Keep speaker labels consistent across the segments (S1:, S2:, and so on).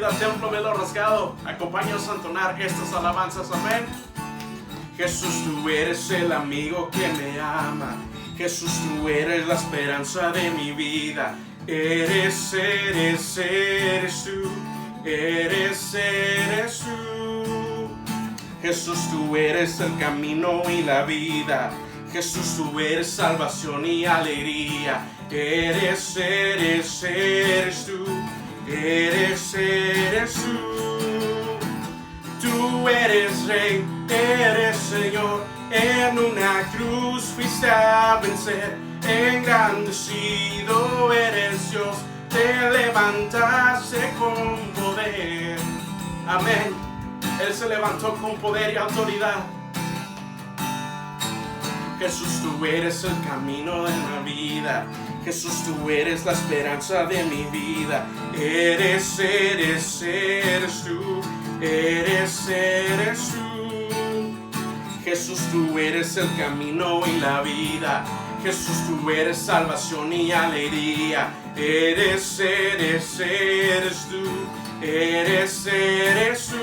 S1: bienvenida al Templo Velo Rasgado. Acompáñanos a entonar estas alabanzas, amén. Jesús, tú eres el amigo que me ama. Jesús, tú eres la esperanza de mi vida. Eres tú. Eres tú. Jesús, tú eres el camino y la vida. Jesús, tú eres salvación y alegría. Eres tú. Eres tú. Tú eres Rey, eres Señor. En una cruz fuiste a vencer. Engrandecido eres Dios. Te levantaste con poder. Amén. Él se levantó con poder y autoridad. Jesús, tú eres el camino de la vida. Jesús, tú eres la esperanza de mi vida. Eres tú. Eres tú. Jesús, tú eres el camino y la vida. Jesús, tú eres salvación y alegría. Eres tú. Eres tú.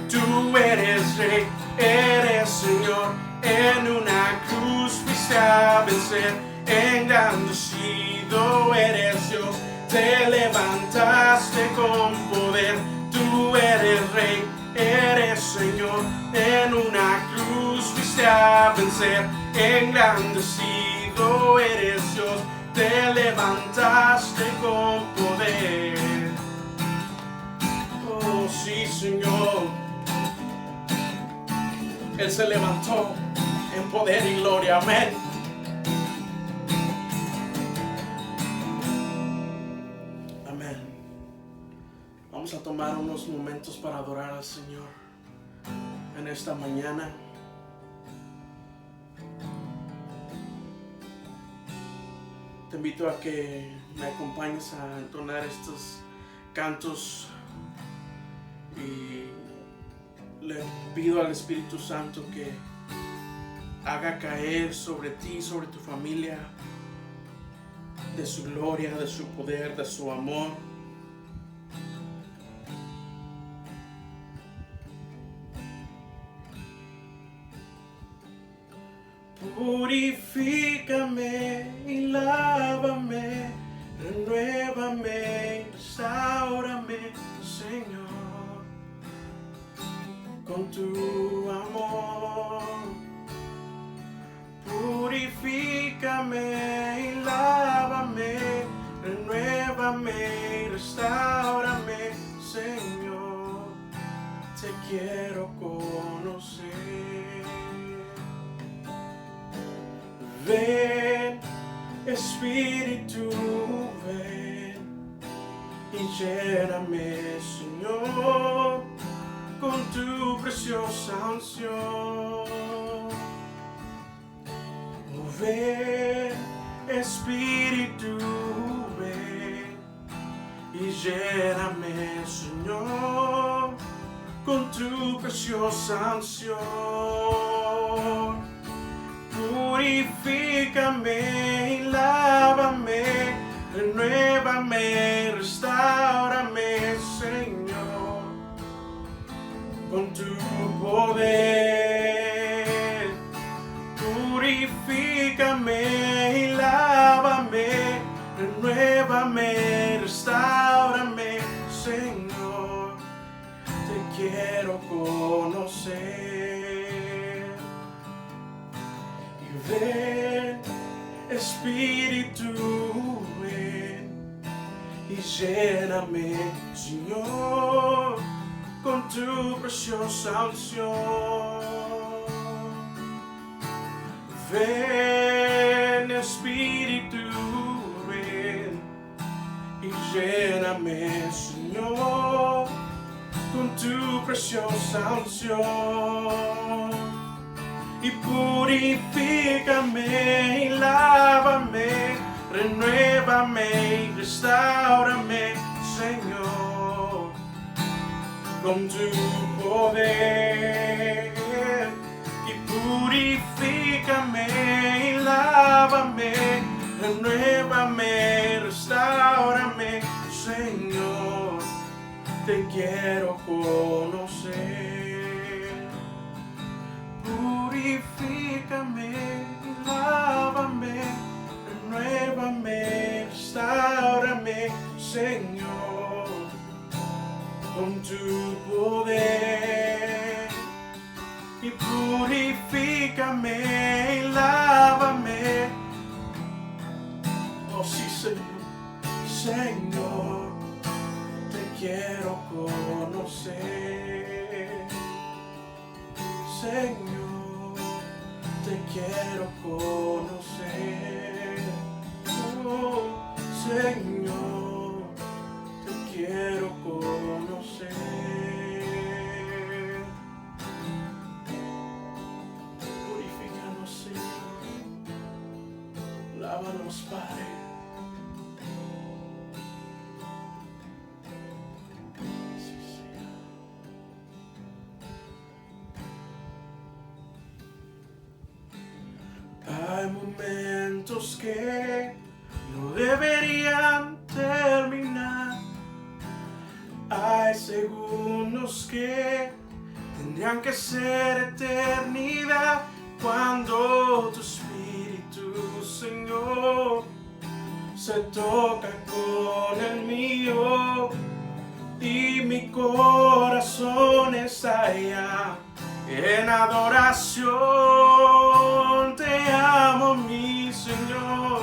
S1: Tú eres Rey, eres Señor. En una cruz fuiste a vencer. Engrandecido eres Dios. Te levantaste con poder. Tú eres Rey, eres Señor. En una cruz fuiste a vencer. Engrandecido eres Dios. Te levantaste con poder. Oh, sí, Señor. Él se levantó en poder y gloria. Amén. Amén. Vamos a tomar unos momentos para adorar al Señor en esta mañana. Te invito a que me acompañes a entonar estos cantos y le pido al Espíritu Santo que haga caer sobre ti, sobre tu familia, de su gloria, de su poder, de su amor. Purifícame y lávame, renuévame, restáurame, Señor, con tu amor. Purifícame y lávame, renuévame, restáurame, Señor, te quiero conocer. Ven, Espíritu, ven y lléname, Señor, con tu preciosa unción. Ven, Espíritu, ven y lléname, Señor, con tu preciosa unción. Purifícame y lávame, renuévame, restáurame, Señor, con tu poder. Purifícame y lávame, renuévame, restáurame, Señor, te quiero conocer. Ven, Espíritu, ven y lléname, Señor, con tu preciosa unción. Ven, Espíritu, ven y lléname, Señor, con tu preciosa unción. Y purifícame y lávame, renuévame y restáurame, Señor, con tu poder. Y purifícame y lávame, renuévame, restáurame, Señor, te quiero conocer. Purifícame, lávame, renuévame, restáurame, Señor, con tu poder. Y purifícame y lávame. Oh sí, Señor, Señor, te quiero conocer. Señor, te quiero conocer. Oh, Señor, te quiero conocer. Purifícanos, Señor. Lávanos, Padre. Sí, Señor. Hay momentos que no deberían terminar. Hay segundos que tendrían que ser eternidad. Cuando tu Espíritu, Señor, se toca con el mío y mi corazón está allá en adoración. Te amo, mi Señor.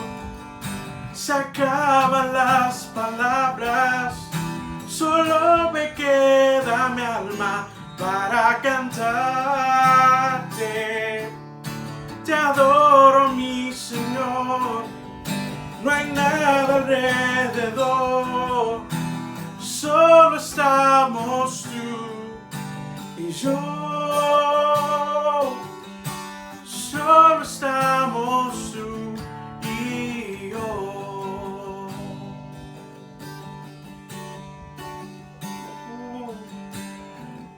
S1: Se acaban las palabras, solo me queda mi alma para cantarte. Te adoro, mi Señor. No hay nada alrededor, solo estamos tú y yo. Solo estamos tú y yo.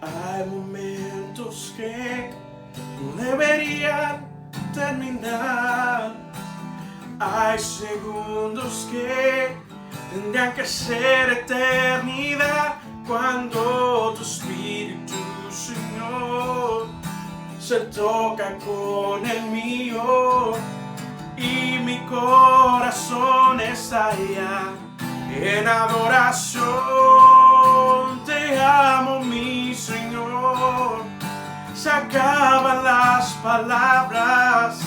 S1: Hay momentos que no deberían terminar. Hay segundos que tendrían que ser eternidad. Cuando tu Espíritu, Señor, se toca con el mío y mi corazón está allá en adoración. Te amo, mi Señor. Se acaban las palabras,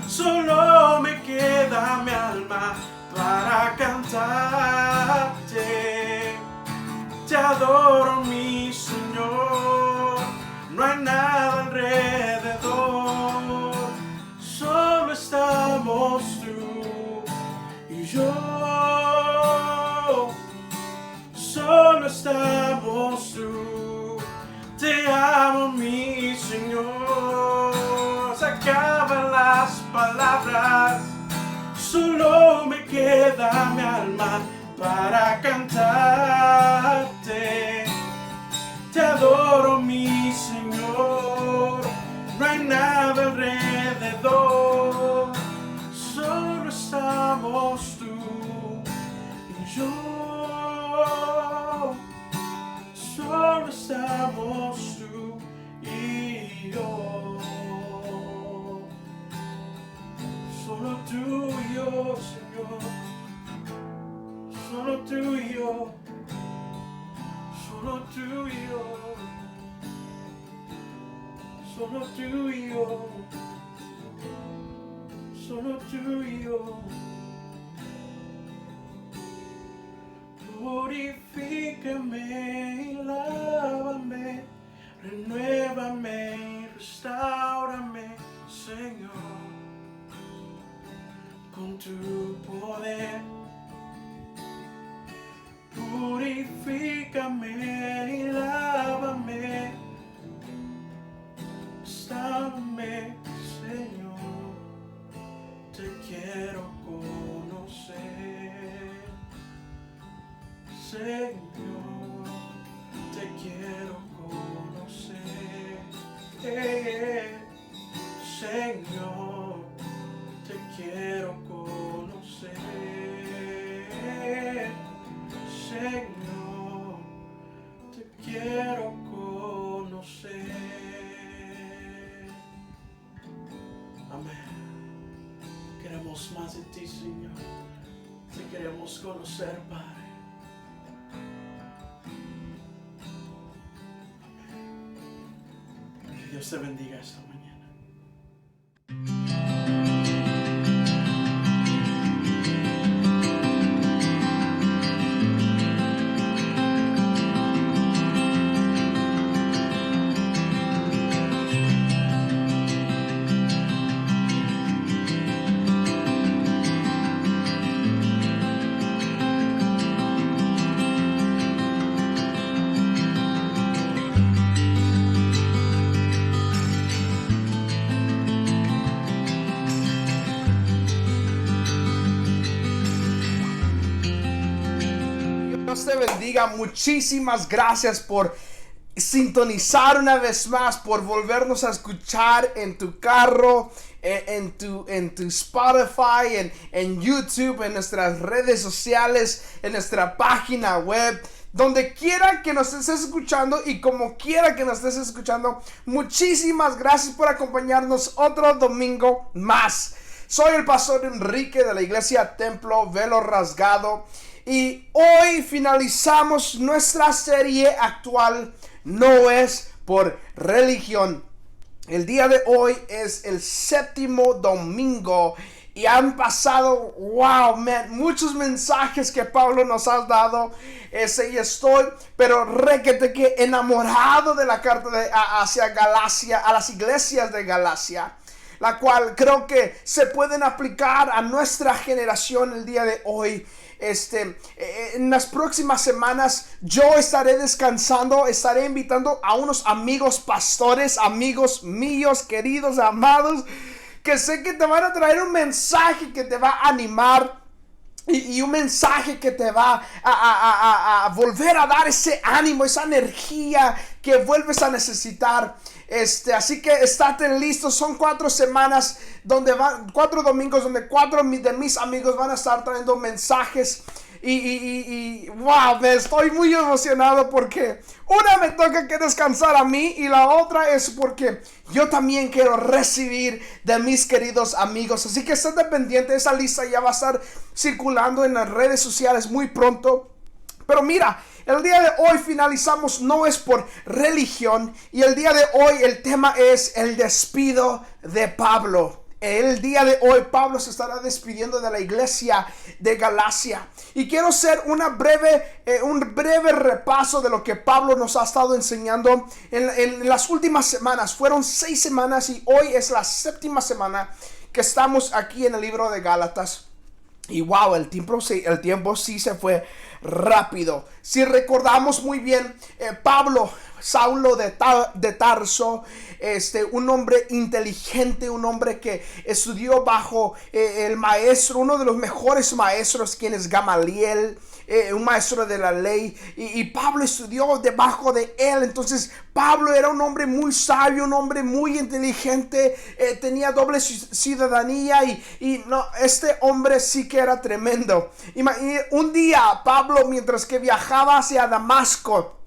S1: solo me queda mi alma para cantarte. Te adoro, mi Señor. No hay nada alrededor, solo estamos tú y yo. Solo estamos tú. Te amo, mi Señor. Se acaban las palabras, solo me queda mi alma para cantarte. Te adoro, mi Señor. No hay nada alrededor, solo estamos tú y yo. Solo estamos tú y yo. Solo tú y yo, Señor. Solo tú y yo. Solo tú y yo. Solo tú y yo. Solo tú y yo. Purifícame y lávame, renuévame y restáurame, Señor, con tu poder. Purifícame y lávame, restáurame, Señor, te quiero conocer. Señor, te quiero conocer. Señor, te quiero conocer. Señor, te queremos más de ti, Señor. Te queremos conocer, Padre. Que Dios te bendiga esta mañana.
S2: Dios te bendiga. Muchísimas gracias por sintonizar una vez más, por volvernos a escuchar en tu carro, en tu Spotify, en YouTube, en nuestras redes sociales, en nuestra página web. Donde quiera que nos estés escuchando y como quiera que nos estés escuchando, muchísimas gracias por acompañarnos otro domingo más. Soy el pastor Enrique de la iglesia Templo Velo Rasgado. Y hoy finalizamos nuestra serie actual, No es por religión. El día de hoy es el 7º domingo y han pasado, muchos mensajes que Pablo nos ha dado. Y estoy, pero requete que enamorado de la carta hacia Galacia, a las iglesias de Galacia, la cual creo que se pueden aplicar a nuestra generación el día de hoy. En las próximas semanas yo estaré descansando, estaré invitando a unos amigos pastores, amigos míos, queridos, amados, que sé que te van a traer un mensaje que te va a animar. Y un mensaje que te va a volver a dar ese ánimo, esa energía que vuelves a necesitar. Así que estate listos. Son 4 semanas donde 4 domingos donde 4 de mis amigos van a estar trayendo mensajes. Me estoy muy emocionado porque una me toca que descansar a mí y la otra es porque yo también quiero recibir de mis queridos amigos. Así que estate pendiente, esa lista ya va a estar circulando en las redes sociales muy pronto. Pero mira, el día de hoy finalizamos No es por religión y el día de hoy el tema es el despido de Pablo. El día de hoy Pablo se estará despidiendo de la iglesia de Galacia. Y quiero hacer un breve repaso de lo que Pablo nos ha estado enseñando en las últimas semanas. Fueron 6 semanas y hoy es la 7ª semana que estamos aquí en el libro de Gálatas. Y el tiempo sí se fue rápido. Si recordamos muy bien, Saulo de Tarso, un hombre inteligente, un hombre que estudió bajo el maestro, uno de los mejores maestros, quien es Gamaliel, un maestro de la ley, y Pablo estudió debajo de él. Entonces Pablo era un hombre muy sabio, un hombre muy inteligente, tenía doble ciudadanía y este hombre sí que era tremendo. Y un día Pablo, mientras que viajaba hacia Damasco,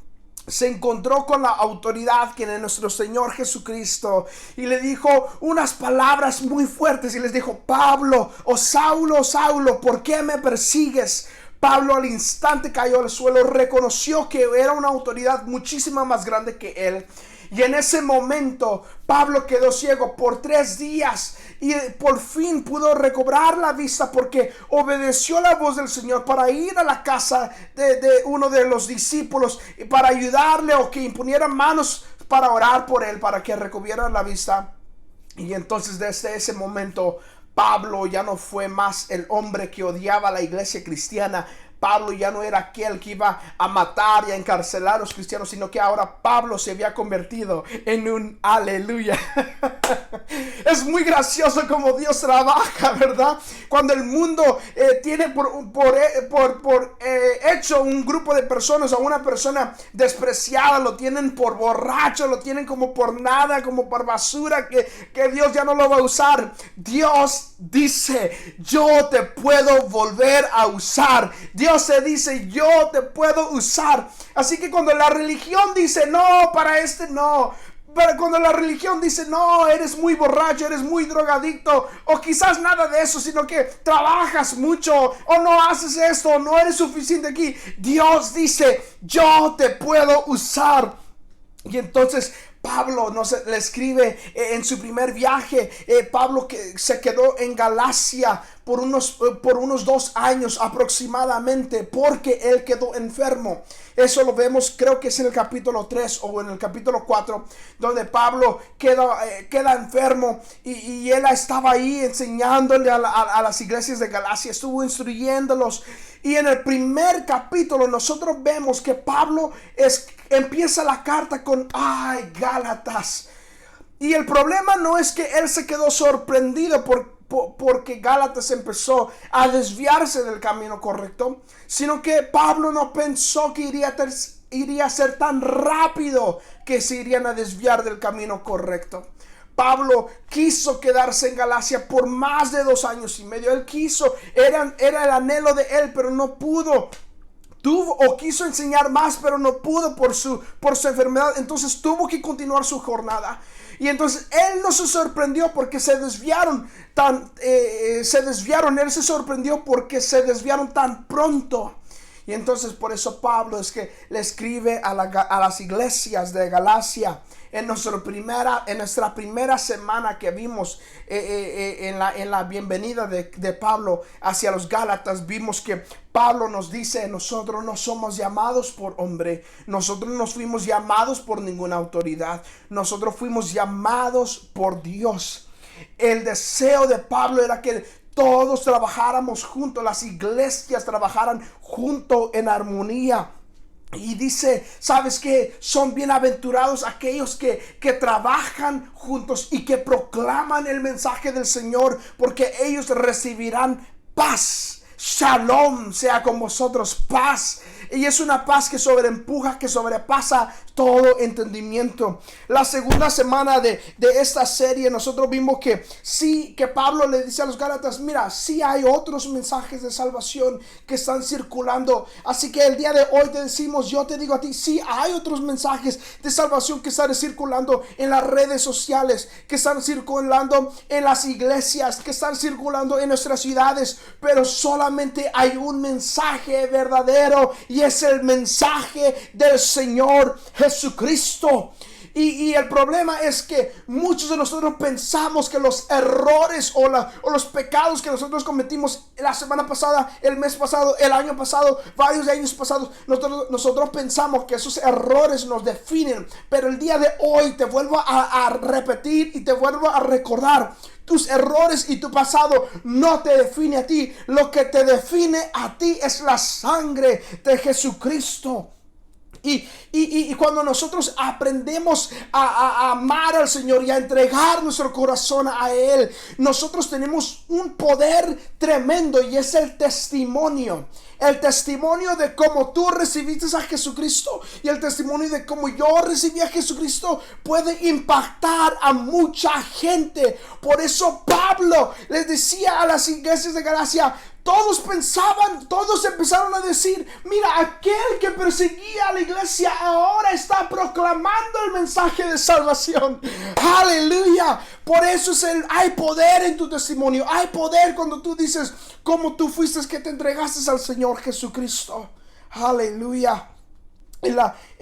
S2: se encontró con la autoridad, quien es nuestro Señor Jesucristo, y le dijo unas palabras muy fuertes y les dijo: Pablo, Saulo, Saulo, ¿por qué me persigues? Pablo al instante cayó al suelo, reconoció que era una autoridad muchísimo más grande que él. Y en ese momento Pablo quedó ciego por 3 días y por fin pudo recobrar la vista porque obedeció la voz del Señor para ir a la casa de uno de los discípulos y para ayudarle o que imponieran manos para orar por él para que recobriera la vista. Y entonces desde ese momento Pablo ya no fue más el hombre que odiaba a la iglesia cristiana. Pablo ya no era aquel que iba a matar y a encarcelar a los cristianos, sino que ahora Pablo se había convertido en un aleluya. Es muy gracioso como Dios trabaja, ¿verdad? Cuando el mundo tiene por hecho un grupo de personas o una persona despreciada, lo tienen por borracho, lo tienen como por nada, como por basura, que Dios ya no lo va a usar. Dios dice: yo te puedo volver a usar. Dios se dice: yo te puedo usar. Así que cuando la religión dice: no, para no, Pero cuando la religión dice, no, eres muy borracho, eres muy drogadicto, o quizás nada de eso, sino que trabajas mucho, o no haces esto, o no eres suficiente aquí, Dios dice, yo te puedo usar. Y entonces Pablo le escribe en su primer viaje. Pablo que se quedó en Galacia por unos 2 años aproximadamente, porque él quedó enfermo. Eso lo vemos, creo que es en el capítulo 3 o en el capítulo 4, donde Pablo queda enfermo y él estaba ahí enseñándole a las iglesias de Galacia, estuvo instruyéndolos. Y en el primer capítulo nosotros vemos que Pablo empieza la carta con, ay, Gálatas. Y el problema no es que él se quedó sorprendido porque Gálatas empezó a desviarse del camino correcto, sino que Pablo no pensó que iría a ser tan rápido que se irían a desviar del camino correcto. Pablo quiso quedarse en Galacia por más de 2 años y medio. Él quiso, era el anhelo de él, pero no pudo. Quiso enseñar más, pero no pudo por su enfermedad. Entonces tuvo que continuar su jornada. Y entonces él no se sorprendió porque se desviaron él se sorprendió porque se desviaron tan pronto. Y entonces por eso Pablo es que le escribe a las iglesias de Galacia. En nuestra primera semana que vimos en la bienvenida de Pablo hacia los Gálatas, vimos que Pablo nos dice, nosotros no somos llamados por hombre, nosotros no fuimos llamados por ninguna autoridad, nosotros fuimos llamados por Dios. El deseo de Pablo era que todos trabajáramos juntos, las iglesias trabajaran juntos en armonía. Y dice, ¿sabes qué? Son bienaventurados aquellos que trabajan juntos y que proclaman el mensaje del Señor, porque ellos recibirán paz. Shalom sea con vosotros, paz. Y es una paz que sobreempuja, que sobrepasa todo entendimiento. La segunda semana de esta serie nosotros vimos que sí, que Pablo le dice a los Gálatas, mira, sí hay otros mensajes de salvación que están circulando. Así que el día de hoy te decimos, yo te digo a ti, sí hay otros mensajes de salvación que están circulando en las redes sociales, que están circulando en las iglesias, que están circulando en nuestras ciudades, pero solamente hay un mensaje verdadero y es el mensaje del Señor Jesucristo. Y el problema es que muchos de nosotros pensamos que los errores o los pecados que nosotros cometimos la semana pasada, el mes pasado, el año pasado, varios años pasados, nosotros pensamos que esos errores nos definen. Pero el día de hoy te vuelvo a repetir y te vuelvo a recordar: tus errores y tu pasado no te define a ti. Lo que te define a ti es la sangre de Jesucristo. Y cuando nosotros aprendemos a amar al Señor y a entregar nuestro corazón a Él, nosotros tenemos un poder tremendo, y es el testimonio. El testimonio de cómo tú recibiste a Jesucristo y el testimonio de cómo yo recibí a Jesucristo puede impactar a mucha gente. Por eso Pablo les decía a las iglesias de Galacia, todos empezaron a decir, mira, aquel que perseguía a la iglesia ahora está proclamando el mensaje de salvación. Aleluya. Por eso hay poder en tu testimonio. Hay poder cuando tú dices cómo tú fuiste que te entregaste al Señor Jesucristo. Aleluya. En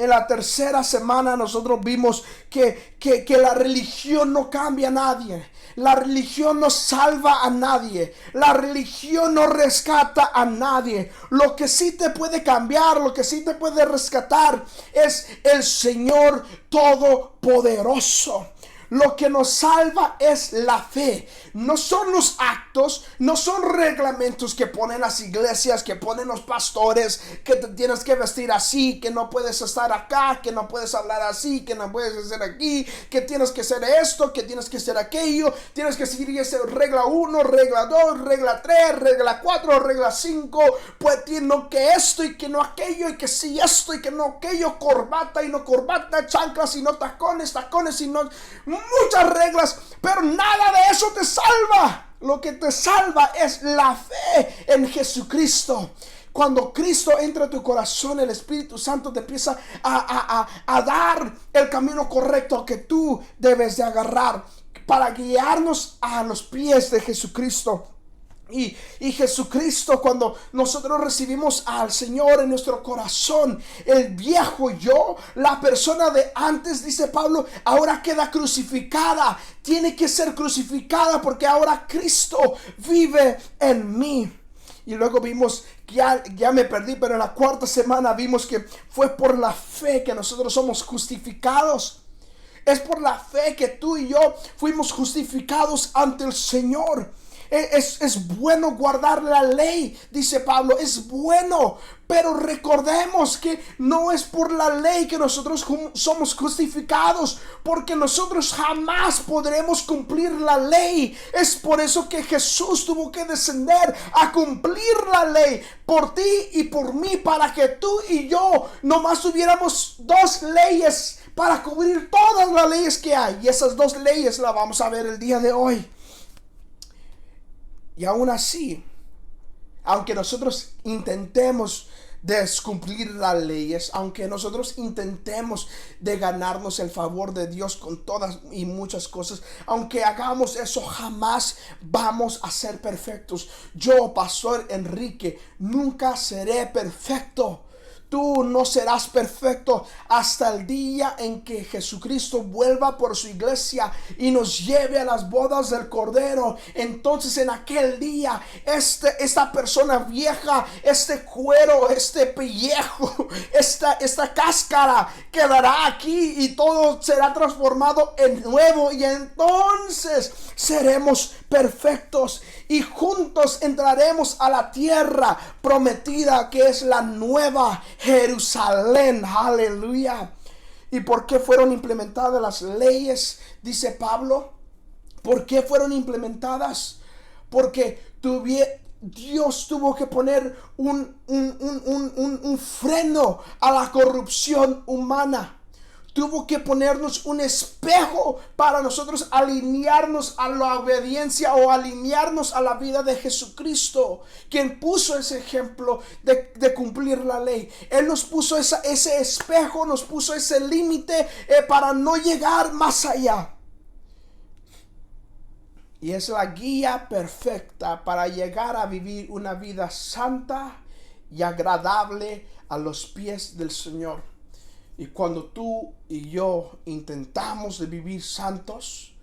S2: la tercera semana nosotros vimos que la religión no cambia a nadie. La religión no salva a nadie. La religión no rescata a nadie. Lo que sí te puede cambiar, lo que sí te puede rescatar es el Señor Todopoderoso. Lo que nos salva es la fe. No son los actos, no son reglamentos que ponen las iglesias, que ponen los pastores, que te tienes que vestir así, que no puedes estar acá, que no puedes hablar así, que no puedes hacer aquí, que tienes que hacer esto, que tienes que hacer aquello, tienes que seguir esa regla 1, regla 2, regla 3, regla 4, regla 5, pues no que esto y que no aquello, y que sí esto y que no aquello, corbata y no corbata, chanclas y no tacones, tacones y no... Muchas reglas, pero nada de eso te salva. Lo que te salva es la fe en Jesucristo. Cuando Cristo entra a tu corazón, el Espíritu Santo te empieza a dar el camino correcto que tú debes de agarrar para guiarnos a los pies de Jesucristo. Y Jesucristo, cuando nosotros recibimos al Señor en nuestro corazón, el viejo yo, la persona de antes, dice Pablo, ahora queda crucificada. Tiene que ser crucificada porque ahora Cristo vive en mí. Y luego vimos, ya me perdí, pero en la cuarta semana vimos que fue por la fe que nosotros somos justificados. Es por la fe que tú y yo fuimos justificados ante el Señor. Es bueno guardar la ley, dice Pablo, es bueno, pero recordemos que no es por la ley que nosotros somos justificados, porque nosotros jamás podremos cumplir la ley. Es por eso que Jesús tuvo que descender a cumplir la ley por ti y por mí, para que tú y yo nomás tuviéramos dos leyes para cubrir todas las leyes que hay. Y esas dos leyes las vamos a ver el día de hoy. Y aún así, aunque nosotros intentemos descumplir las leyes, aunque nosotros intentemos de ganarnos el favor de Dios con todas y muchas cosas, aunque hagamos eso, jamás vamos a ser perfectos. Yo, Pastor Enrique, nunca seré perfecto. Tú no serás perfecto hasta el día en que Jesucristo vuelva por su iglesia y nos lleve a las bodas del Cordero. Entonces en aquel día esta persona vieja, este cuero, este pellejo, esta cáscara quedará aquí y todo será transformado en nuevo, y entonces seremos perfectos y juntos entraremos a la tierra prometida, que es la nueva Jerusalén. Aleluya. ¿Y por qué fueron implementadas las leyes? Dice Pablo. ¿Por qué fueron implementadas? Porque Dios tuvo que poner un freno a la corrupción humana. Tuvo que ponernos un espejo para nosotros alinearnos a la obediencia o alinearnos a la vida de Jesucristo, quien puso ese ejemplo de cumplir la ley. Él nos puso ese espejo, nos puso ese límite para no llegar más allá. Y es la guía perfecta para llegar a vivir una vida santa y agradable a los pies del Señor. Y cuando tú y yo intentamos de vivir santos,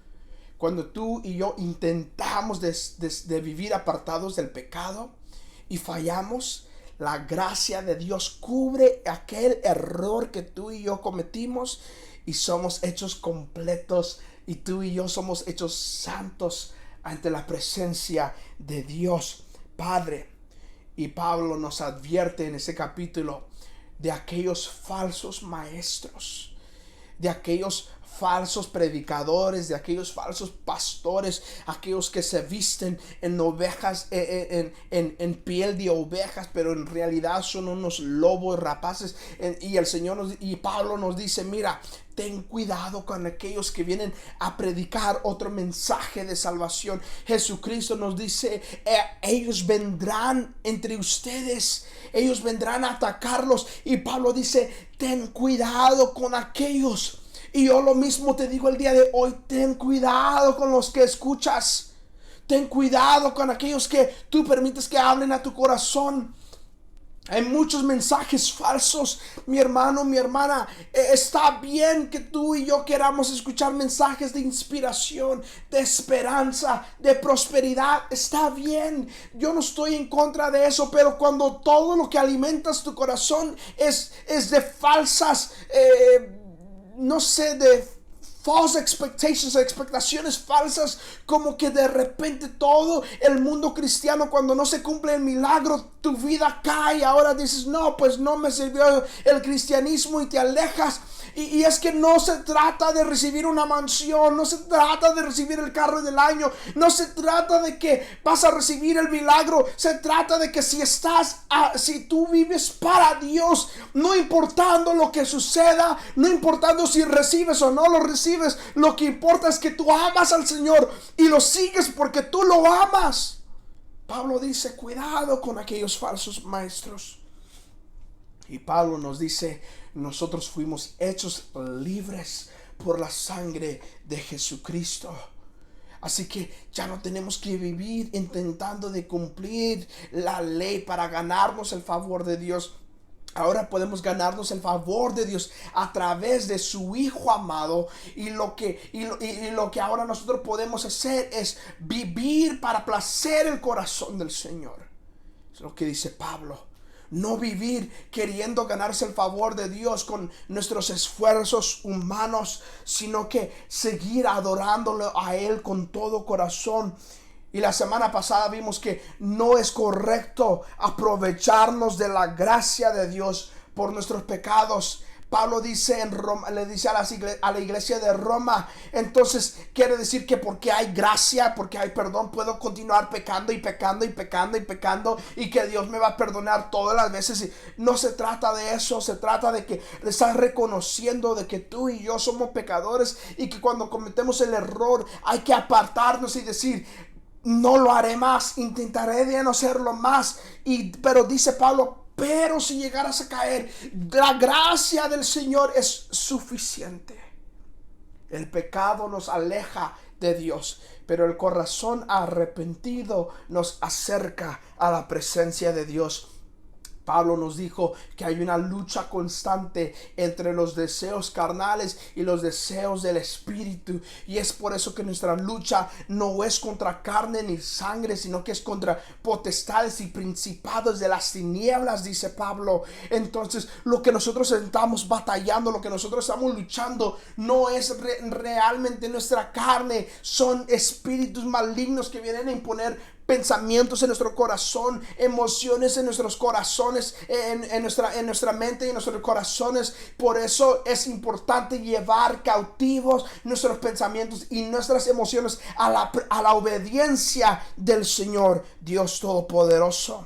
S2: cuando tú y yo intentamos de vivir apartados del pecado y fallamos, la gracia de Dios cubre aquel error que tú y yo cometimos y somos hechos completos, y tú y yo somos hechos santos ante la presencia de Dios Padre. Y Pablo nos advierte en ese capítulo de aquellos falsos maestros, de aquellos falsos predicadores, de aquellos falsos pastores, aquellos que se visten en ovejas, en piel de ovejas, pero en realidad son unos lobos rapaces. Y el Señor y Pablo nos dice: mira, ten cuidado con aquellos que vienen a predicar otro mensaje de salvación. Jesucristo nos dice, ellos vendrán entre ustedes, ellos vendrán a atacarlos. Y Pablo dice, ten cuidado con aquellos. Y yo lo mismo te digo el día de hoy, ten cuidado con los que escuchas. Ten cuidado con aquellos que tú permites que hablen a tu corazón. Hay muchos mensajes falsos, mi hermano, mi hermana. Está bien que tú y yo queramos escuchar mensajes de inspiración, de esperanza, de prosperidad. Está bien, yo no estoy en contra de eso, pero cuando todo lo que alimentas tu corazón es de falsas, de false expectations, expectaciones falsas, como que de repente todo el mundo cristiano, cuando no se cumple el milagro, tu vida cae. Ahora dices, no, pues no me sirvió el cristianismo, y te alejas. Y es que no se trata de recibir una mansión, no se trata de recibir el carro del año, no se trata de que vas a recibir el milagro. Se trata de que si tú vives para Dios, no importando lo que suceda, no importando si recibes o no lo recibes, lo que importa es que tú amas al Señor y lo sigues porque tú lo amas. Pablo dice, cuidado con aquellos falsos maestros. Y Pablo nos dice, nosotros fuimos hechos libres por la sangre de Jesucristo. Así que ya no tenemos que vivir intentando de cumplir la ley para ganarnos el favor de Dios. Ahora podemos ganarnos el favor de Dios a través de su Hijo amado. Y lo que ahora nosotros podemos hacer es vivir para placer el corazón del Señor. Es lo que dice Pablo. No vivir queriendo ganarse el favor de Dios con nuestros esfuerzos humanos, sino que seguir adorándole a Él con todo corazón. Y la semana pasada vimos que no es correcto aprovecharnos de la gracia de Dios por nuestros pecados. Pablo dice en Roma, le dice a la iglesia de Roma, entonces quiere decir que porque hay gracia, porque hay perdón, puedo continuar pecando y pecando y pecando y pecando y que Dios me va a perdonar todas las veces. Y no se trata de eso, se trata de que estás reconociendo de que tú y yo somos pecadores y que cuando cometemos el error hay que apartarnos y decir, no lo haré más, intentaré de no hacerlo más. Pero dice Pablo, pero si llegaras a caer, la gracia del Señor es suficiente. El pecado nos aleja de Dios, pero el corazón arrepentido nos acerca a la presencia de Dios. Pablo nos dijo que hay una lucha constante entre los deseos carnales y los deseos del espíritu. Y es por eso que nuestra lucha no es contra carne ni sangre, sino que es contra potestades y principados de las tinieblas, dice Pablo. Entonces, lo que nosotros estamos batallando, lo que nosotros estamos luchando, no es realmente nuestra carne. Son espíritus malignos que vienen a imponer pensamientos en nuestro corazón, emociones en nuestros corazones, en nuestra mente y en nuestros corazones. Por eso es importante llevar cautivos nuestros pensamientos y nuestras emociones a la obediencia del Señor Dios Todopoderoso.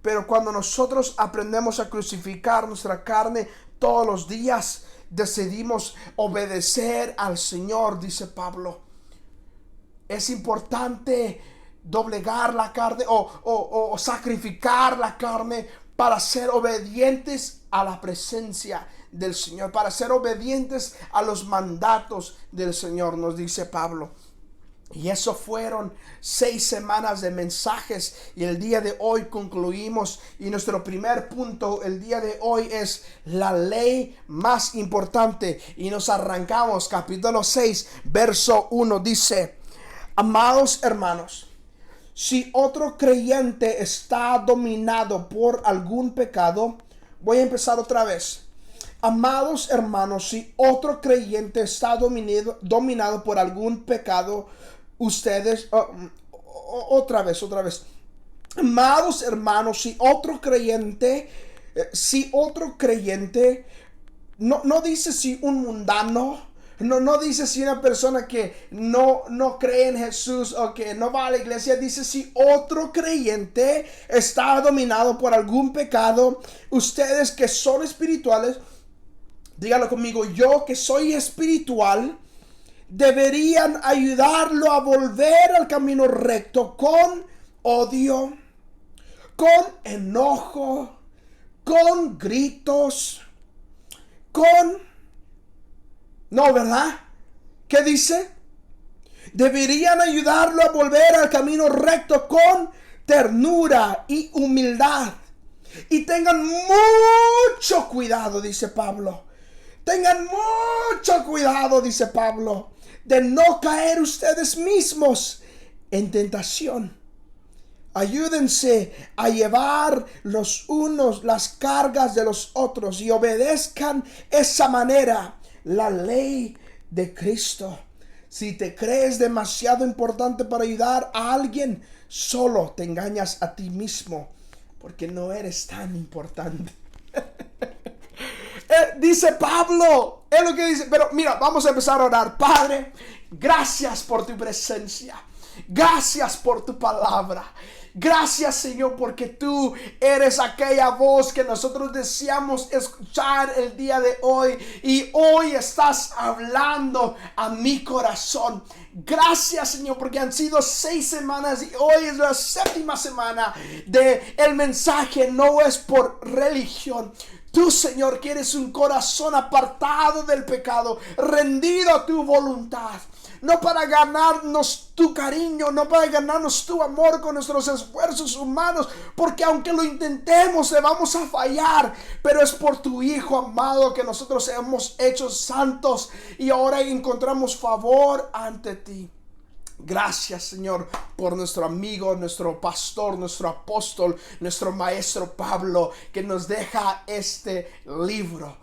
S2: Pero cuando nosotros aprendemos a crucificar nuestra carne todos los días, decidimos obedecer al Señor, dice Pablo. Es importante doblegar la carne o sacrificar la carne para ser obedientes a la presencia del Señor, para ser obedientes a los mandatos del Señor, nos dice Pablo. Y eso fueron 6 semanas de mensajes y el día de hoy concluimos. Y nuestro primer punto el día de hoy es la ley más importante. Y nos arrancamos, capítulo 6, verso 1, dice: amados hermanos, si otro creyente está dominado por algún pecado, voy a empezar otra vez. Amados hermanos, si otro creyente está dominado por algún pecado, ustedes, otra vez. Amados hermanos, si otro creyente, no dice si un mundano, no dice si una persona que no cree en Jesús o que no va a la iglesia, dice si otro creyente está dominado por algún pecado, ustedes que son espirituales, díganlo conmigo, yo que soy espiritual, deberían ayudarlo a volver al camino recto con odio, con enojo, con gritos, no, ¿verdad? ¿Qué dice? Deberían ayudarlo a volver al camino recto con ternura y humildad. Y tengan mucho cuidado, dice Pablo. Tengan mucho cuidado, dice Pablo, de no caer ustedes mismos en tentación. Ayúdense a llevar los unos las cargas de los otros y obedezcan esa manera la ley de Cristo. Si te crees demasiado importante para ayudar a alguien, solo te engañas a ti mismo, porque no eres tan importante. Dice Pablo, es lo que dice. Pero mira, vamos a empezar a orar. Padre, gracias por tu presencia. Gracias por tu palabra. Gracias, Señor, porque tú eres aquella voz que nosotros deseamos escuchar el día de hoy. Y hoy estás hablando a mi corazón. Gracias, Señor, porque han sido 6 semanas y hoy es la 7ª semana de el mensaje. No es por religión. Tú, Señor, quieres un corazón apartado del pecado, rendido a tu voluntad. No para ganarnos tu cariño, no para ganarnos tu amor con nuestros esfuerzos humanos, porque aunque lo intentemos, le vamos a fallar. Pero es por tu Hijo amado que nosotros hemos hecho santos y ahora encontramos favor ante ti. Gracias, Señor, por nuestro amigo, nuestro pastor, nuestro apóstol, nuestro maestro Pablo, que nos deja este libro.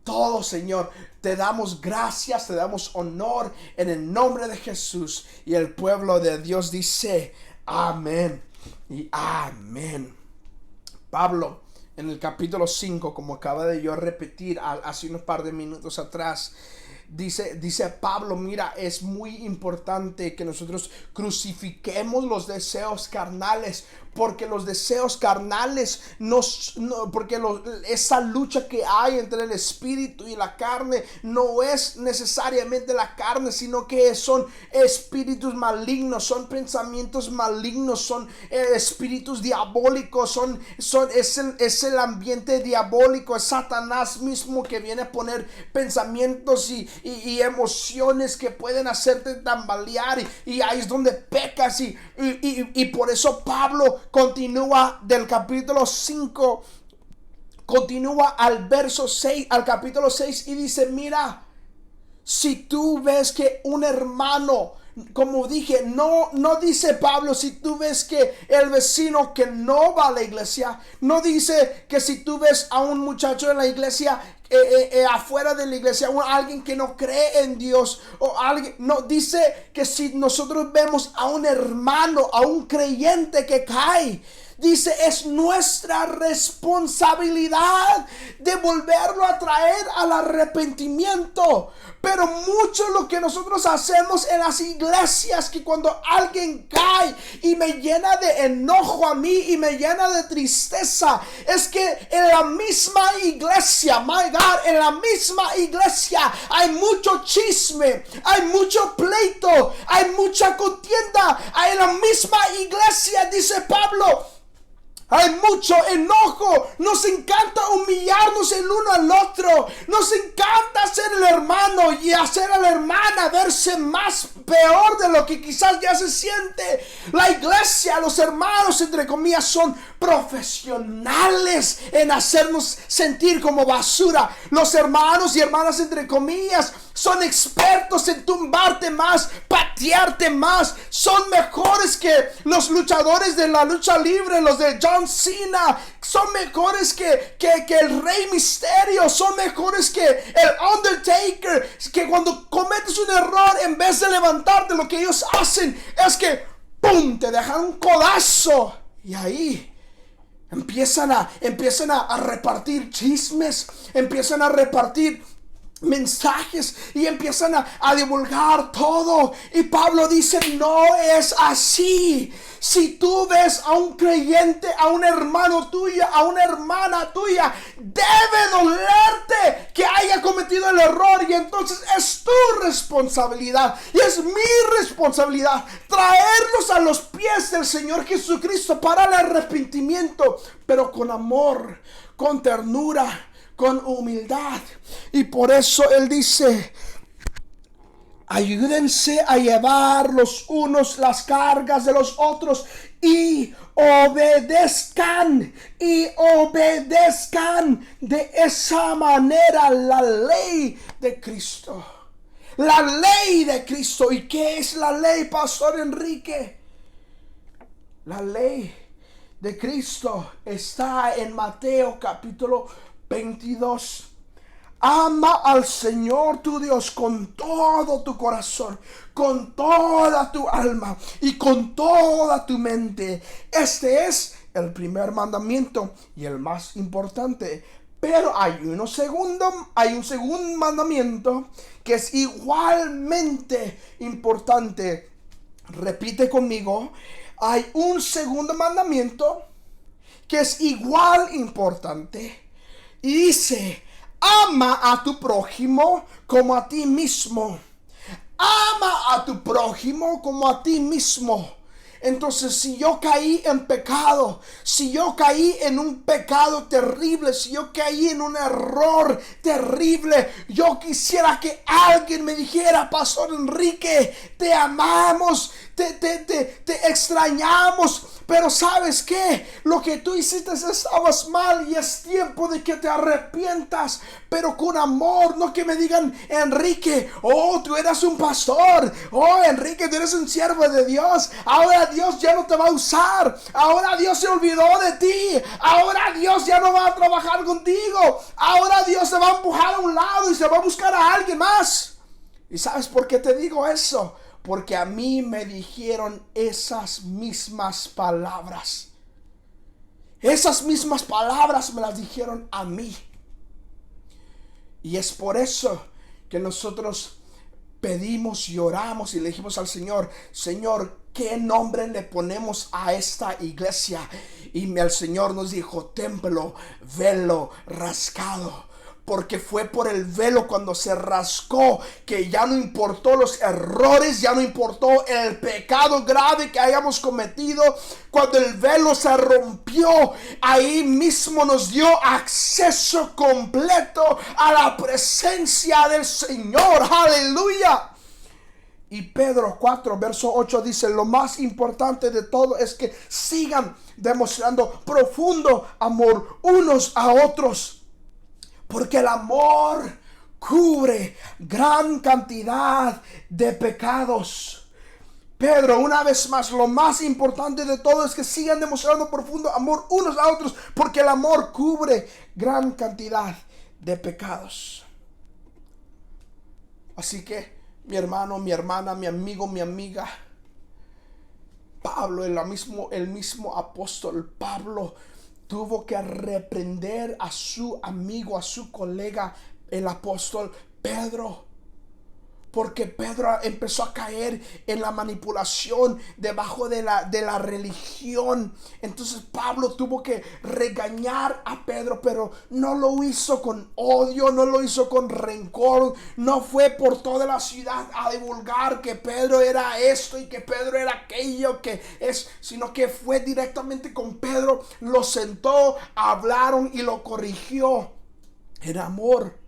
S2: Todo, Señor, te damos gracias, te damos honor en el nombre de Jesús. Y el pueblo de Dios dice amén y amén. Pablo, en el capítulo 5, como acaba de yo repetir hace unos par de minutos atrás, dice Pablo, mira, es muy importante que nosotros crucifiquemos los deseos carnales, porque los deseos carnales esa lucha que hay entre el espíritu y la carne no es necesariamente la carne, sino que son espíritus malignos, son pensamientos malignos, son espíritus diabólicos, es el ambiente diabólico, es Satanás mismo que viene a poner pensamientos y emociones que pueden hacerte tambalear, y ahí es donde pecas, y por eso Pablo continúa del capítulo 5, continúa al verso 6, al capítulo 6, y dice, mira, si tú ves que un hermano, como dije, no dice Pablo, si tú ves que el vecino que no va a la iglesia, no dice que si tú ves a un muchacho en la iglesia, afuera de la iglesia, alguien que no cree en Dios, o alguien, no, dice que si nosotros vemos a un hermano, a un creyente que cae, dice, es nuestra responsabilidad de volverlo a traer al arrepentimiento. Pero mucho lo que nosotros hacemos en las iglesias, que cuando alguien cae y me llena de enojo a mí y me llena de tristeza, es que en la misma iglesia, my God, en la misma iglesia hay mucho chisme, hay mucho pleito, hay mucha contienda. En la misma iglesia, dice Pablo, hay mucho enojo. Nos encanta humillarnos el uno al otro. Nos encanta hacer el hermano y hacer a la hermana verse más peor de lo que quizás ya se siente. La iglesia, los hermanos, entre comillas, son profesionales en hacernos sentir como basura. Los hermanos y hermanas, entre comillas, son expertos en tumbarte más, patearte más. Son mejores que los luchadores de la lucha libre, los de John Cena. Son mejores que el Rey Misterio. Son mejores que el Undertaker. Que cuando cometes un error, en vez de levantarte, lo que ellos hacen es que ¡pum!, te dejan un codazo. Y ahí empiezan a repartir chismes, empiezan a repartir mensajes y empiezan a divulgar todo. Y Pablo dice, no es así. Si tú ves a un creyente, a un hermano tuyo, a una hermana tuya, debe dolerte que haya cometido el error, y entonces es tu responsabilidad y es mi responsabilidad traerlos a los pies del Señor Jesucristo para el arrepentimiento, pero con amor, con ternura, con humildad. Y por eso él dice, ayúdense a llevar los unos las cargas de los otros y obedezcan de esa manera la ley de Cristo. La ley de Cristo. ¿Y qué es la ley, Pastor Enrique? La ley de Cristo está en Mateo capítulo 22. Ama al Señor tu Dios con todo tu corazón, con toda tu alma y con toda tu mente. Este es el primer mandamiento y el más importante. Pero hay un segundo mandamiento que es igualmente importante. repite conmigo, hay un segundo mandamiento que es igual importante. Y dice, ama a tu prójimo como a ti mismo. Ama a tu prójimo como a ti mismo. Entonces, si yo caí en pecado, si yo caí en un pecado terrible, si yo caí en un error terrible, yo quisiera que alguien me dijera, Pastor Enrique, te amamos, te extrañamos, pero ¿sabes qué? Lo que tú hiciste estabas mal y es tiempo de que te arrepientas, pero con amor, no que me digan, Enrique, oh, tú eras un pastor, oh, Enrique, tú eres un siervo de Dios, ahora Dios ya no te va a usar, ahora Dios se olvidó de ti, ahora Dios ya no va a trabajar contigo, ahora Dios te va a empujar a un lado y se va a buscar a alguien más. ¿Y sabes por qué te digo eso? Porque a mí me dijeron esas mismas palabras. Esas mismas palabras me las dijeron a mí. Y es por eso que nosotros pedimos y oramos y le dijimos al Señor, Señor, ¿qué nombre le ponemos a esta iglesia? Y el Señor nos dijo, templo, velo, rascado. Porque fue por el velo cuando se rascó que ya no importó los errores, ya no importó el pecado grave que hayamos cometido. Cuando el velo se rompió, ahí mismo nos dio acceso completo a la presencia del Señor. ¡Aleluya! Y Pedro 4, verso 8 dice, lo más importante de todo es que sigan demostrando profundo amor unos a otros. Porque el amor cubre gran cantidad de pecados. Pedro, una vez más, lo más importante de todo es que sigan demostrando profundo amor unos a otros. Porque el amor cubre gran cantidad de pecados. Así que, mi hermano, mi hermana, mi amigo, mi amiga, Pablo, el mismo apóstol Pablo, tuvo que reprender a su amigo, a su colega, el apóstol Pedro. Porque Pedro empezó a caer en la manipulación debajo de la religión. Entonces Pablo tuvo que regañar a Pedro, pero no lo hizo con odio, no lo hizo con rencor. No fue por toda la ciudad a divulgar que Pedro era esto y que Pedro era aquello, sino que fue directamente con Pedro, lo sentó, hablaron y lo corrigió en amor.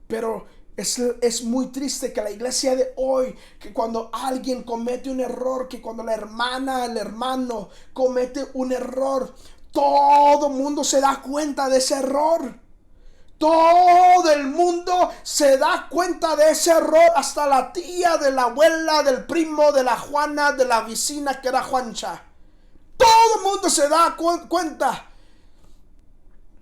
S2: Pero es muy triste que la iglesia de hoy, que cuando alguien comete un error, que cuando la hermana, el hermano comete un error, todo el mundo se da cuenta de ese error. Todo el mundo se da cuenta de ese error, hasta la tía, de la abuela, del primo, de la Juana, de la vecina que era Juancha. Todo el mundo se da cuenta.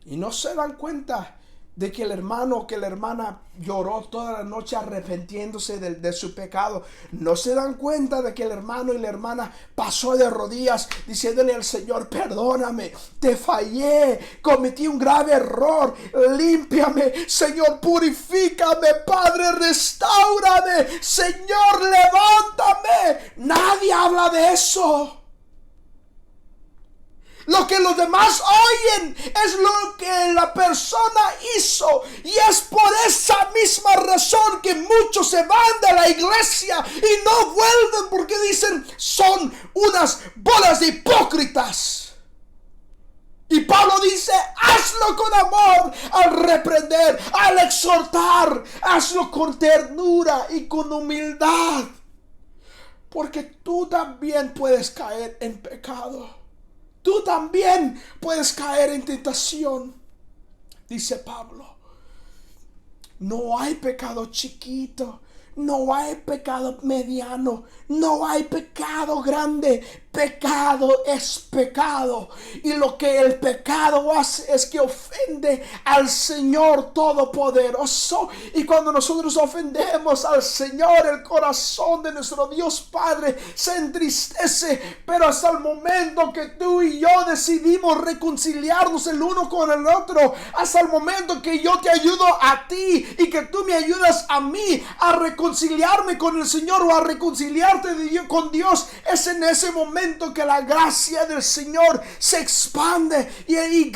S2: Y no se dan cuenta de que el hermano o que la hermana lloró toda la noche arrepintiéndose de su pecado. No se dan cuenta de que el hermano y la hermana pasó de rodillas diciéndole al Señor, perdóname, te fallé, cometí un grave error, límpiame, Señor, purifícame, Padre, restáurame, Señor, levántame. Nadie habla de eso. Lo que los demás oyen es lo que la persona hizo. Y es por esa misma razón que muchos se van de la iglesia y no vuelven, porque dicen, son unas bolas de hipócritas. Y Pablo dice, hazlo con amor, al reprender, al exhortar, hazlo con ternura y con humildad. Porque tú también puedes caer en pecado. Tú también puedes caer en tentación. Dice Pablo, no hay pecado chiquito, no hay pecado mediano, no hay pecado grande. Pecado es pecado. Y lo que el pecado hace es que ofende al Señor Todopoderoso. Y cuando nosotros ofendemos al Señor, el corazón de nuestro Dios Padre se entristece. Pero hasta el momento que tú y yo decidimos reconciliarnos el uno con el otro, hasta el momento que yo te ayudo a ti y que tú me ayudas a mí a reconciliarnos reconciliarme con el Señor o a reconciliarte con Dios, es en ese momento que la gracia del Señor se expande y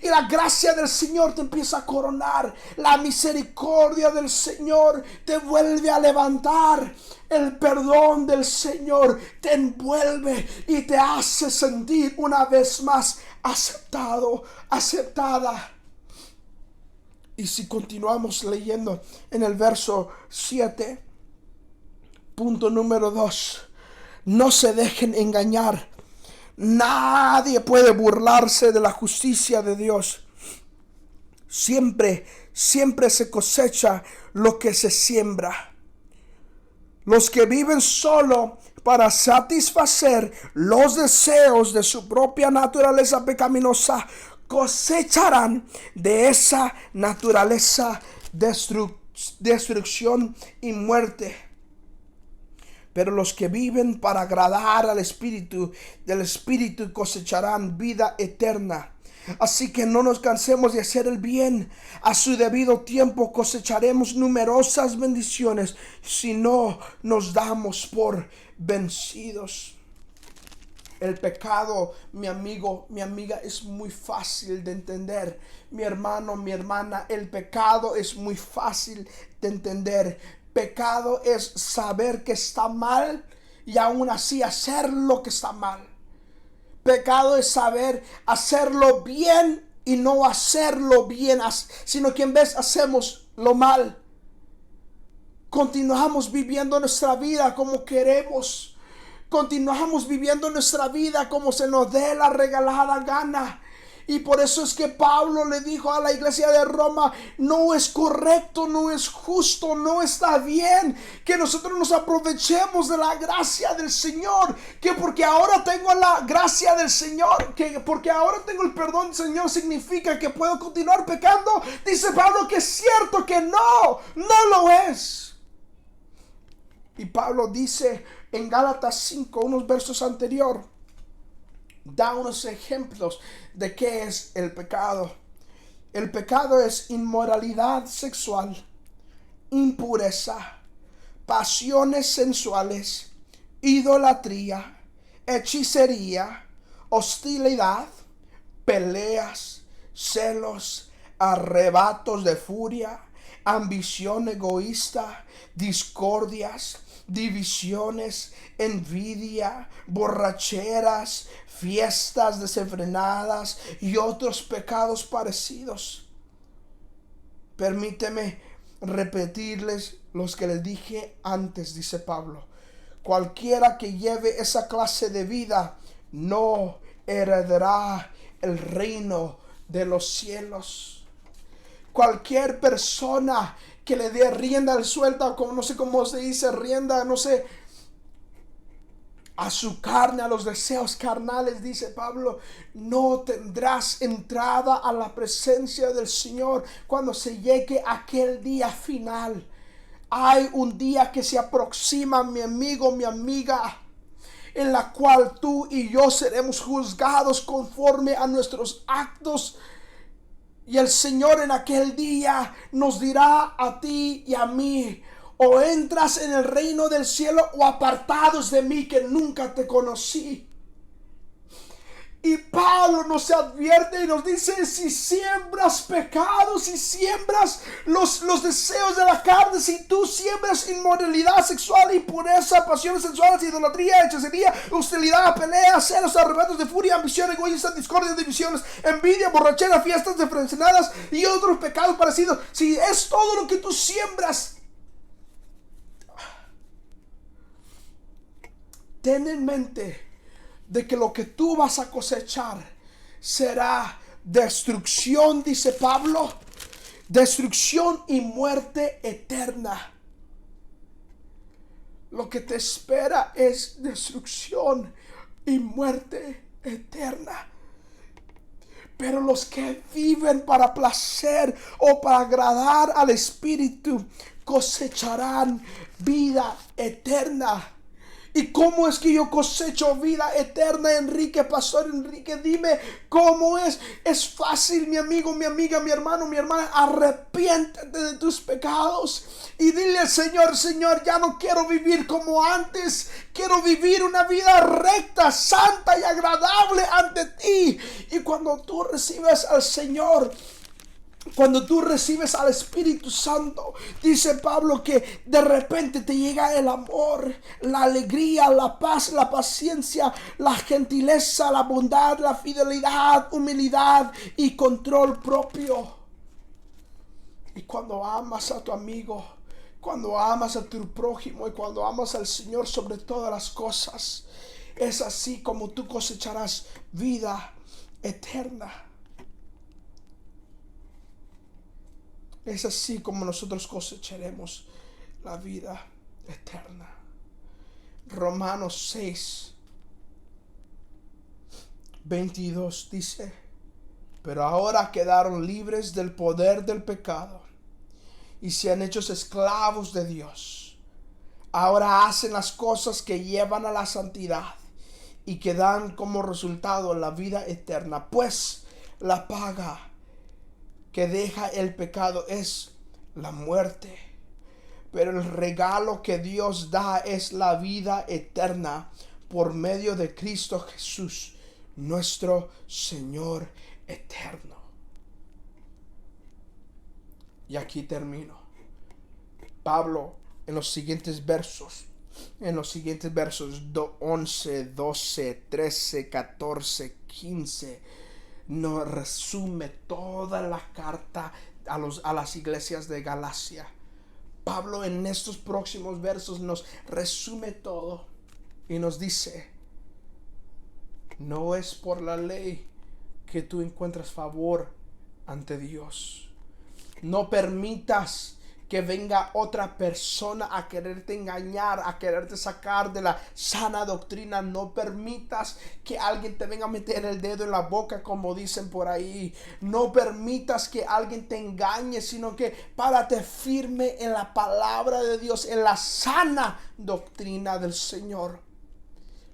S2: la gracia del Señor te empieza a coronar. La misericordia del Señor te vuelve a levantar. El perdón del Señor te envuelve y te hace sentir una vez más aceptado, aceptada. Y si continuamos leyendo en el verso 7, punto número 2, no se dejen engañar. Nadie puede burlarse de la justicia de Dios. Siempre se cosecha lo que se siembra. Los que viven solo para satisfacer los deseos de su propia naturaleza pecaminosa cosecharán de esa naturaleza destrucción y muerte. Pero los que viven para agradar al Espíritu, del Espíritu cosecharán vida eterna. Así que no nos cansemos de hacer el bien. A su debido tiempo cosecharemos numerosas bendiciones si no nos damos por vencidos. El pecado, mi amigo, mi amiga, es muy fácil de entender. Mi hermano, mi hermana, el pecado es muy fácil de entender. Pecado es saber que está mal y aún así hacer lo que está mal. Pecado es saber hacerlo bien y no hacerlo bien, sino que en vez hacemos lo mal. Continuamos viviendo nuestra vida como queremos. Continuamos viviendo nuestra vida como se nos dé la regalada gana. Y por eso es que Pablo le dijo a la iglesia de Roma: no es correcto, no es justo, no está bien que nosotros nos aprovechemos de la gracia del Señor. Que porque ahora tengo la gracia del Señor, que porque ahora tengo el perdón del Señor, significa que puedo continuar pecando. Dice Pablo que es cierto que no lo es. Y Pablo dice en Gálatas 5, unos versos anterior, da unos ejemplos de qué es el pecado. El pecado es inmoralidad sexual, impureza, pasiones sensuales, idolatría, hechicería, hostilidad, peleas, celos, arrebatos de furia, ambición egoísta, discordias, divisiones, envidia, borracheras, fiestas desenfrenadas y otros pecados parecidos. Permíteme repetirles los que les dije antes, dice Pablo. Cualquiera que lleve esa clase de vida no heredará el reino de los cielos. Cualquier persona que le dé rienda suelta, como no sé cómo se dice, rienda, no sé, a su carne, a los deseos carnales, dice Pablo, no tendrás entrada a la presencia del Señor cuando se llegue aquel día final. Hay un día que se aproxima, mi amigo, mi amiga, en la cual tú y yo seremos juzgados conforme a nuestros actos. Y el Señor en aquel día nos dirá a ti y a mí: o entras en el reino del cielo, o apartados de mí que nunca te conocí. Y Pablo nos advierte y nos dice: si siembras pecados, si siembras los deseos de la carne, si tú siembras inmoralidad sexual, impureza, pasiones sensuales, idolatría, hechicería, hostilidad, peleas, celos, arrebatos de furia, ambición egoísta, discordia, divisiones, envidia, borrachera, fiestas desenfrenadas y otros pecados parecidos, si es todo lo que tú siembras, ten en mente de que lo que tú vas a cosechar será destrucción, dice Pablo, destrucción y muerte eterna. Lo que te espera es destrucción y muerte eterna. Pero los que viven para placer o para agradar al Espíritu cosecharán vida eterna. ¿Y cómo es que yo cosecho vida eterna, Enrique? Pastor Enrique, dime cómo es. Es fácil, mi amigo, mi amiga, mi hermano, mi hermana. Arrepiéntete de tus pecados y dile al Señor: Señor, ya no quiero vivir como antes. Quiero vivir una vida recta, santa y agradable ante ti. Y cuando tú recibes al Señor, cuando tú recibes al Espíritu Santo, dice Pablo que de repente te llega el amor, la alegría, la paz, la paciencia, la gentileza, la bondad, la fidelidad, humildad y control propio. Y cuando amas a tu amigo, cuando amas a tu prójimo y cuando amas al Señor sobre todas las cosas, es así como tú cosecharás vida eterna. Es así como nosotros cosecharemos la vida eterna. Romanos 6, 22 dice: pero ahora quedaron libres del poder del pecado y se han hecho esclavos de Dios. Ahora hacen las cosas que llevan a la santidad y que dan como resultado la vida eterna. Pues la paga que deja el pecado es la muerte, pero el regalo que Dios da es la vida eterna por medio de Cristo Jesús, nuestro Señor eterno. Y aquí termino. Pablo en los siguientes versos 11, 12, 13, 14, 15 nos resume toda la carta a las iglesias de Galacia. Pablo en estos próximos versos nos resume todo y nos dice: no es por la ley que tú encuentras favor ante Dios. No permitas que venga otra persona a quererte engañar, a quererte sacar de la sana doctrina. No permitas que alguien te venga a meter el dedo en la boca, como dicen por ahí. No permitas que alguien te engañe, sino que párate firme en la palabra de Dios, en la sana doctrina del Señor,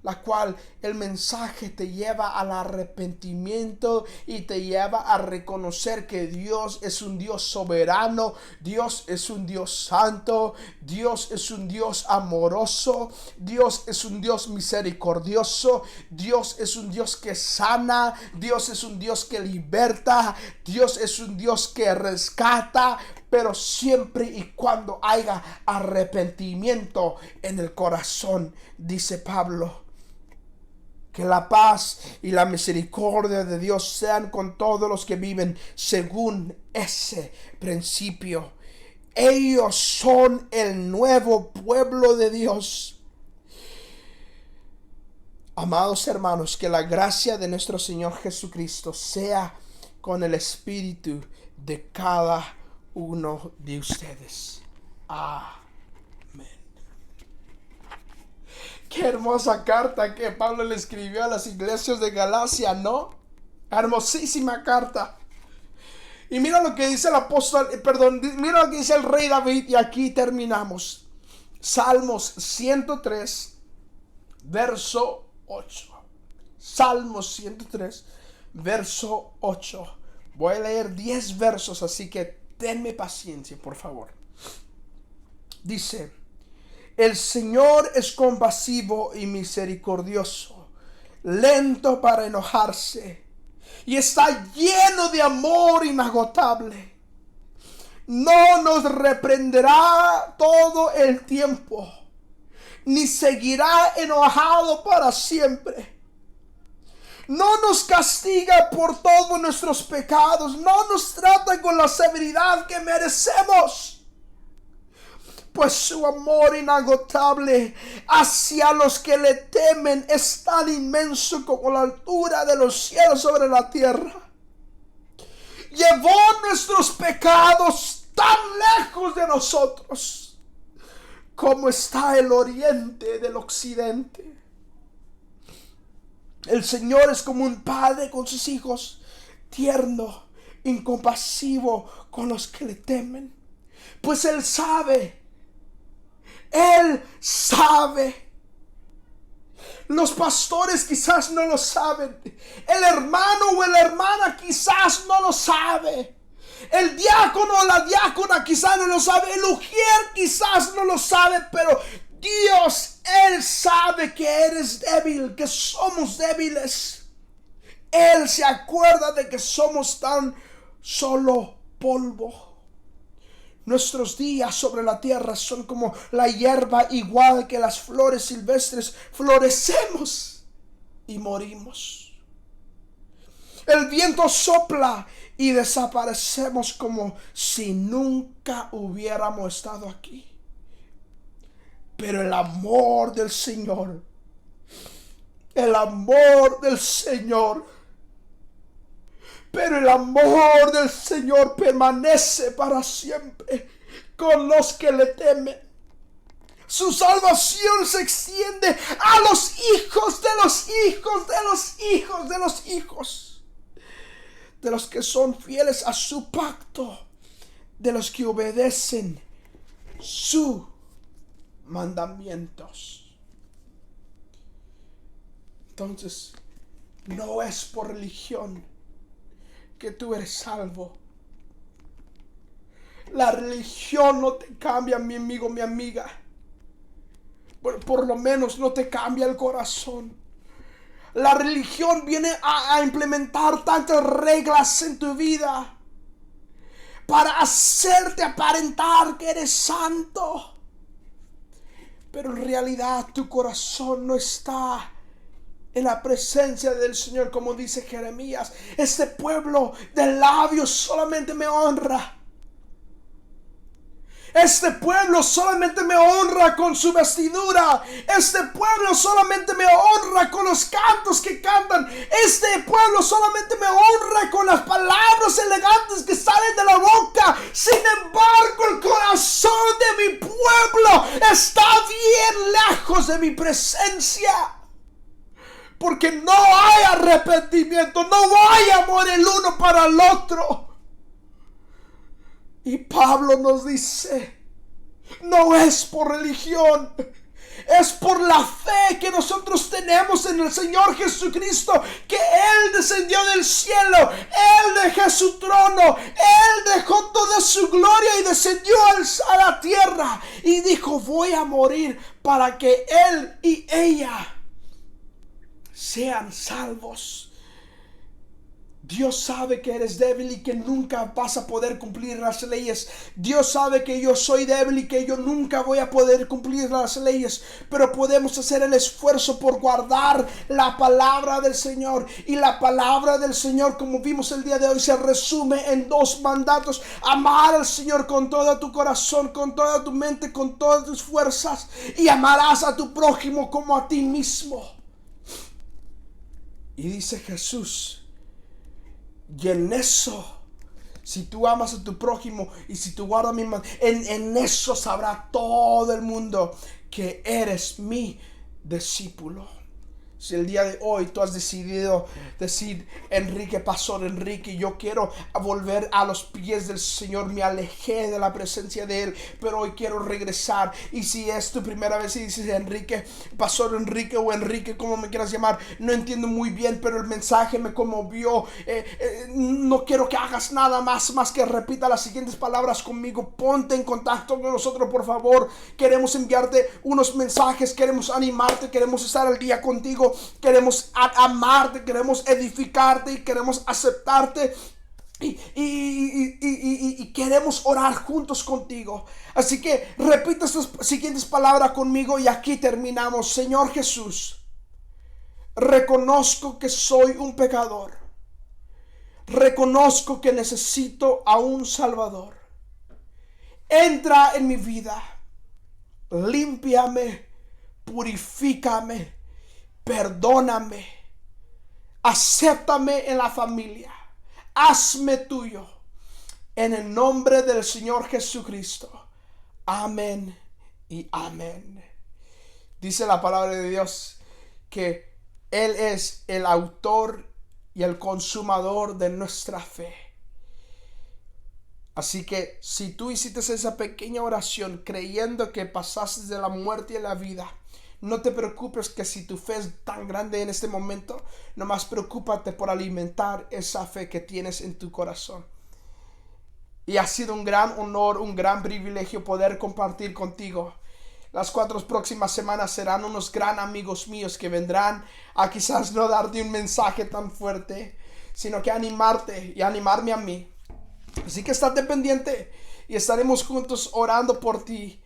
S2: la cual el mensaje te lleva al arrepentimiento y te lleva a reconocer que Dios es un Dios soberano, Dios es un Dios santo, Dios es un Dios amoroso, Dios es un Dios misericordioso, Dios es un Dios que sana, Dios es un Dios que liberta, Dios es un Dios que rescata, pero siempre y cuando haya arrepentimiento en el corazón. Dice Pablo: que la paz y la misericordia de Dios sean con todos los que viven según ese principio. Ellos son el nuevo pueblo de Dios. Amados hermanos, que la gracia de nuestro Señor Jesucristo sea con el espíritu de cada uno de ustedes. Amén. Qué hermosa carta que Pablo le escribió a las iglesias de Galacia, ¿no? Hermosísima carta. Y mira lo que dice el apóstol, mira lo que dice el rey David, y aquí terminamos. Salmos 103, verso 8. Salmos 103, verso 8. Voy a leer 10 versos, así que tenme paciencia, por favor. Dice: el Señor es compasivo y misericordioso, lento para enojarse, y está lleno de amor inagotable. No nos reprenderá todo el tiempo, ni seguirá enojado para siempre. No nos castiga por todos nuestros pecados, no nos trata con la severidad que merecemos. Pues su amor inagotable hacia los que le temen es tan inmenso como la altura de los cielos sobre la tierra. Llevó nuestros pecados tan lejos de nosotros como está el oriente del occidente. El Señor es como un padre con sus hijos, tierno, incompasivo con los que le temen. Pues Él sabe Los pastores quizás no lo saben. El hermano o la hermana quizás no lo sabe. El diácono o la diácona quizás no lo sabe. El ujier quizás no lo sabe. Pero Dios, Él sabe que eres débil, que somos débiles. Él se acuerda de que somos tan solo polvo. Nuestros días sobre la tierra son como la hierba, igual que las flores silvestres. Florecemos y morimos. El viento sopla y desaparecemos como si nunca hubiéramos estado aquí. Pero el amor del Señor, pero el amor del Señor permanece para siempre con los que le temen. Su salvación se extiende a los hijos de los hijos de los hijos de los hijos, de los que son fieles a su pacto, de los que obedecen sus mandamientos. Entonces, no es por religión que tú eres salvo. La religión no te cambia, mi amigo, mi amiga. Por lo menos no te cambia el corazón. La religión viene a implementar tantas reglas en tu vida para hacerte aparentar que eres santo. Pero en realidad tu corazón no está en la presencia del Señor, como dice Jeremías. Este pueblo de labios solamente me honra. Este pueblo solamente me honra con su vestidura. Este pueblo solamente me honra con los cantos que cantan. Este pueblo solamente me honra con las palabras elegantes que salen de la boca. Sin embargo, el corazón de mi pueblo está bien lejos de mi presencia. Porque no hay arrepentimiento, no hay amor el uno para el otro. Y Pablo nos dice, no es por religión, es por la fe que nosotros tenemos en el Señor Jesucristo, que Él descendió del cielo, Él dejó su trono, Él dejó toda su gloria y descendió a la tierra y dijo, voy a morir para que Él y ella sean salvos. Dios sabe que eres débil y que nunca vas a poder cumplir las leyes. Dios sabe que yo soy débil y que yo nunca voy a poder cumplir las leyes. Pero podemos hacer el esfuerzo por guardar la palabra del Señor. Y la palabra del Señor, como vimos el día de hoy, se resume en 2 mandatos. Amar al Señor con todo tu corazón, con toda tu mente, con todas tus fuerzas. Y amarás a tu prójimo como a ti mismo. Y dice Jesús, y en eso, si tú amas a tu prójimo y si tú guardas mi mandamiento, en eso sabrá todo el mundo que eres mi discípulo. Si el día de hoy tú has decidido decir, Enrique, Pastor Enrique, yo quiero volver a los pies del Señor, me alejé de la presencia de Él, pero hoy quiero regresar. Y si es tu primera vez y dices, Enrique, Pastor Enrique o Enrique, como me quieras llamar, no entiendo muy bien, pero el mensaje me conmovió, no quiero que hagas nada más que repita las siguientes palabras conmigo. Ponte en contacto con nosotros, por favor. Queremos enviarte unos mensajes, queremos animarte, queremos estar al día contigo. Queremos amarte, queremos edificarte y queremos aceptarte y queremos orar juntos contigo. Así que repita estas siguientes palabras conmigo y aquí terminamos. Señor Jesús, reconozco que soy un pecador. Reconozco que necesito a un Salvador. Entra en mi vida, límpiame, purifícame, perdóname, acéptame en la familia, hazme tuyo, en el nombre del Señor Jesucristo. Amén y amén. Dice la palabra de Dios que Él es el autor y el consumador de nuestra fe. Así que si tú hiciste esa pequeña oración creyendo que pasaste de la muerte a la vida, no te preocupes que si tu fe es tan grande en este momento, nomás preocúpate por alimentar esa fe que tienes en tu corazón. Y ha sido un gran honor, un gran privilegio poder compartir contigo. Las 4 próximas semanas serán unos gran amigos míos que vendrán a quizás no darte un mensaje tan fuerte, sino que animarte y animarme a mí. Así que estate pendiente y estaremos juntos orando por ti.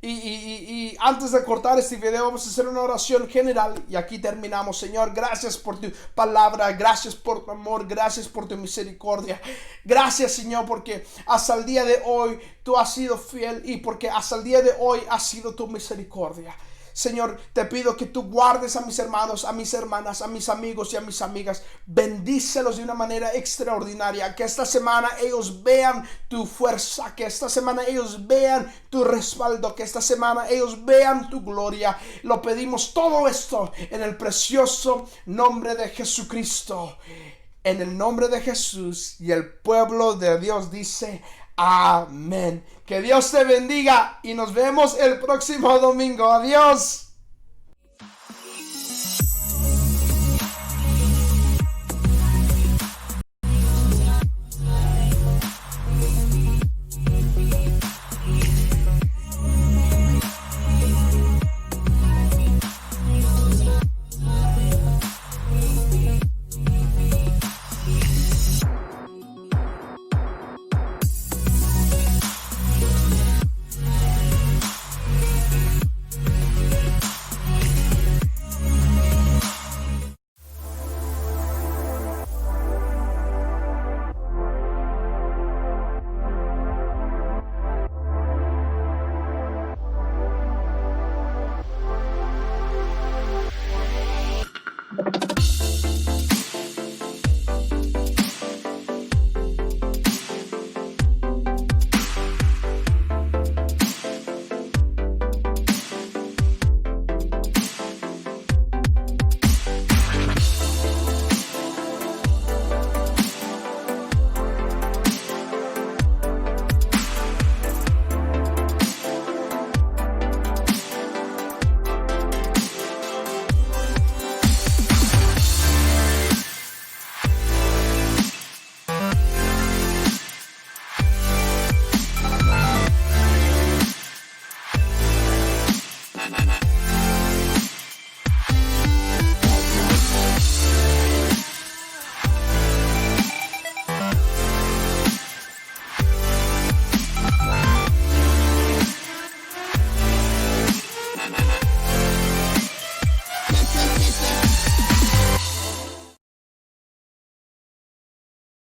S2: Y antes de cortar este video vamos a hacer una oración general y aquí terminamos. Señor, gracias por tu palabra, gracias por tu amor, gracias por tu misericordia. Gracias, Señor, porque hasta el día de hoy tú has sido fiel y porque hasta el día de hoy ha sido tu misericordia. Señor, te pido que tú guardes a mis hermanos, a mis hermanas, a mis amigos y a mis amigas. Bendícelos de una manera extraordinaria. Que esta semana ellos vean tu fuerza. Que esta semana ellos vean tu respaldo. Que esta semana ellos vean tu gloria. Lo pedimos todo esto en el precioso nombre de Jesucristo. En el nombre de Jesús. Y el pueblo de Dios dice: amén. Que Dios te bendiga y nos vemos el próximo domingo. Adiós.